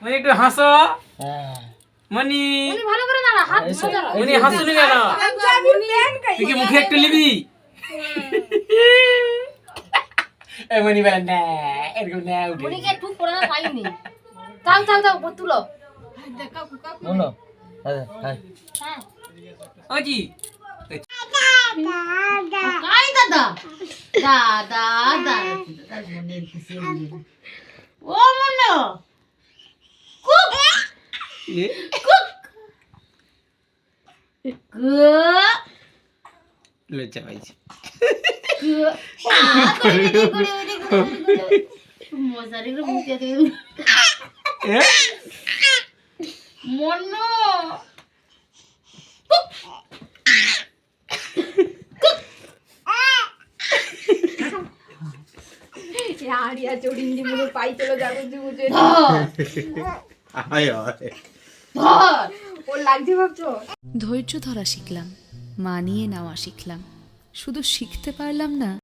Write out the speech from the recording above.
মনি একটু হাসো। মনি ভালো করে দাঁড়া, হাত সোজা রাখ। মনি হাসুনি কেন? তুই কি মুখে একটু নিবি? এই মনি বলে না, এরকম না উঠে। মনিকে একটু করে না পাইনি। যাও যাও যাও, উপর তুলো। নো হ্যাঁ। ওজি কাই দাদা? দাদা দাদা তার মনের খুশি হয়ে। ও মনো। কুক এ কুক। কুক লজ্জা পাইছি। মজারে করে মুখে দিয়ে এ মনো। আরিয়া চড়িঞ্জি মুড়ে পাই চলো যাবো বুঝে আয় আয় ওর লাগছে ভাবছো। ধৈর্য ধরা শিখলাম, মানিয়ে নেওয়া শিখলাম, শুধু শিখতে পারলাম না